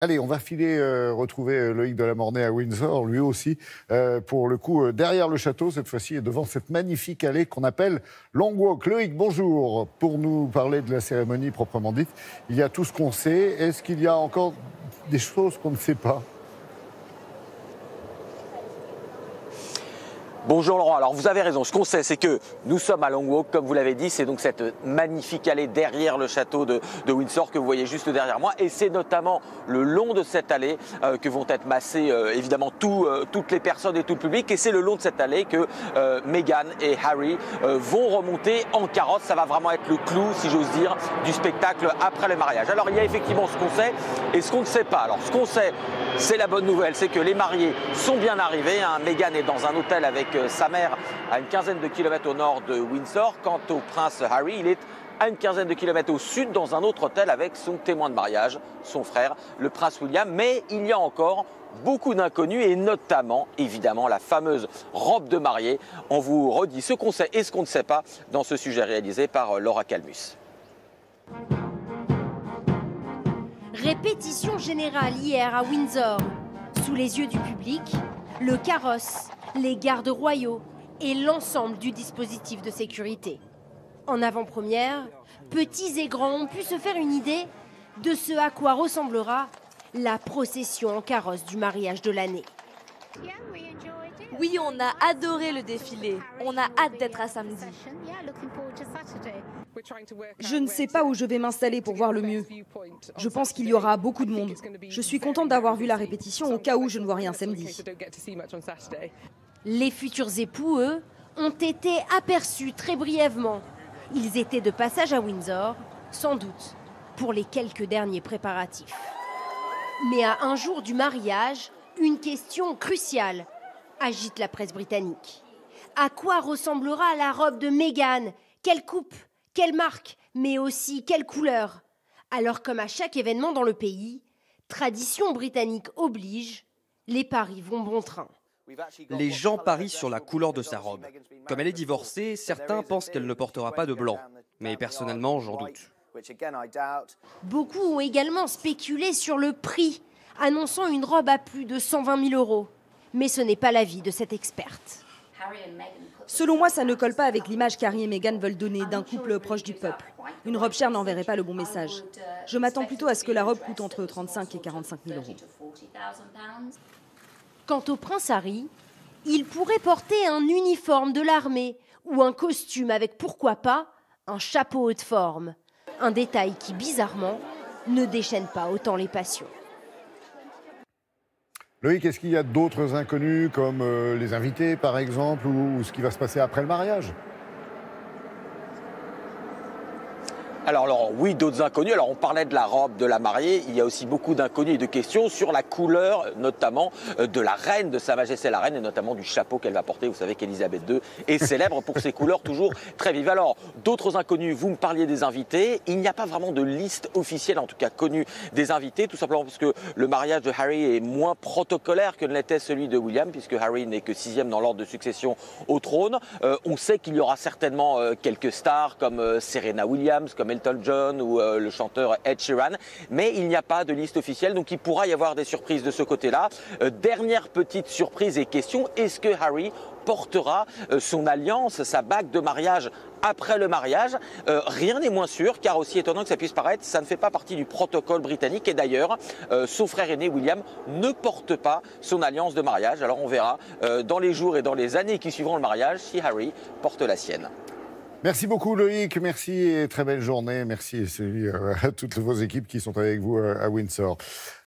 Allez, on va filer retrouver Loïc Delamornay à Windsor, lui aussi, pour le coup, derrière le château, cette fois-ci, et devant cette magnifique allée qu'on appelle Long Walk. Loïc, bonjour. Pour nous parler de la cérémonie proprement dite, il y a tout ce qu'on sait. Est-ce qu'il y a encore des choses qu'on ne sait pas ? Bonjour Laurent, alors vous avez raison, ce qu'on sait c'est que nous sommes à Long Walk, comme vous l'avez dit, c'est donc cette magnifique allée derrière le château de Windsor que vous voyez juste derrière moi, et c'est notamment le long de cette allée que vont être massées évidemment toutes les personnes et tout le public, et c'est le long de cette allée que Meghan et Harry vont remonter en carrosse. Ça va vraiment être le clou, si j'ose dire, du spectacle après le mariage. Alors il y a effectivement ce qu'on sait et ce qu'on ne sait pas. Alors ce qu'on sait, c'est la bonne nouvelle, c'est que les mariés sont bien arrivés, hein. Meghan est dans un hôtel avec sa mère à une quinzaine de kilomètres au nord de Windsor. Quant au prince Harry, il est à une quinzaine de kilomètres au sud dans un autre hôtel avec son témoin de mariage, son frère, le prince William. Mais il y a encore beaucoup d'inconnus et notamment, évidemment, la fameuse robe de mariée. On vous redit ce qu'on sait et ce qu'on ne sait pas dans ce sujet réalisé par Laura Calmus. Répétition générale hier à Windsor. Sous les yeux du public, le carrosse, les gardes royaux et l'ensemble du dispositif de sécurité. En avant-première, petits et grands ont pu se faire une idée de ce à quoi ressemblera la procession en carrosse du mariage de l'année. Oui, on a adoré le défilé. On a hâte d'être à samedi. Je ne sais pas où je vais m'installer pour voir le mieux. Je pense qu'il y aura beaucoup de monde. Je suis contente d'avoir vu la répétition au cas où je ne vois rien samedi. Les futurs époux, eux, ont été aperçus très brièvement. Ils étaient de passage à Windsor, sans doute, pour les quelques derniers préparatifs. Mais à un jour du mariage, une question cruciale agite la presse britannique. À quoi ressemblera la robe de Meghan ? Quelle coupe ? Quelle marque ? Mais aussi quelle couleur ? Alors, comme à chaque événement dans le pays, tradition britannique oblige, les paris vont bon train. Les gens parient sur la couleur de sa robe. Comme elle est divorcée, certains pensent qu'elle ne portera pas de blanc. Mais personnellement, j'en doute. Beaucoup ont également spéculé sur le prix, annonçant une robe à plus de 120 000 €. Mais ce n'est pas l'avis de cette experte. Selon moi, ça ne colle pas avec l'image qu'Harry et Meghan veulent donner d'un couple proche du peuple. Une robe chère n'enverrait pas le bon message. Je m'attends plutôt à ce que la robe coûte entre 35 et 45 000 €. Quant au prince Harry, il pourrait porter un uniforme de l'armée ou un costume avec, pourquoi pas, un chapeau haute forme. Un détail qui, bizarrement, ne déchaîne pas autant les passions. Loïc, est-ce qu'il y a d'autres inconnus, comme les invités, par exemple, ou ce qui va se passer après le mariage ? Alors Laurent, oui, d'autres inconnus. Alors on parlait de la robe de la mariée, il y a aussi beaucoup d'inconnus et de questions sur la couleur, notamment de la reine, de Sa Majesté la Reine, et notamment du chapeau qu'elle va porter. Vous savez qu'Elisabeth II est célèbre pour ses couleurs toujours très vives. Alors, d'autres inconnus, vous me parliez des invités. Il n'y a pas vraiment de liste officielle, en tout cas connue, des invités, tout simplement parce que le mariage de Harry est moins protocolaire que ne l'était celui de William, puisque Harry n'est que 6e dans l'ordre de succession au trône. On sait qu'il y aura certainement quelques stars comme Serena Williams, comme Elton John ou le chanteur Ed Sheeran, mais il n'y a pas de liste officielle, donc il pourra y avoir des surprises de ce côté-là. Dernière petite surprise et question, est-ce que Harry portera son alliance, sa bague de mariage après le mariage? Rien n'est moins sûr, car aussi étonnant que ça puisse paraître, ça ne fait pas partie du protocole britannique, et d'ailleurs son frère aîné William ne porte pas son alliance de mariage. Alors on verra dans les jours et dans les années qui suivront le mariage si Harry porte la sienne. Merci beaucoup Loïc, merci et très belle journée. Merci à toutes vos équipes qui sont avec vous à Windsor.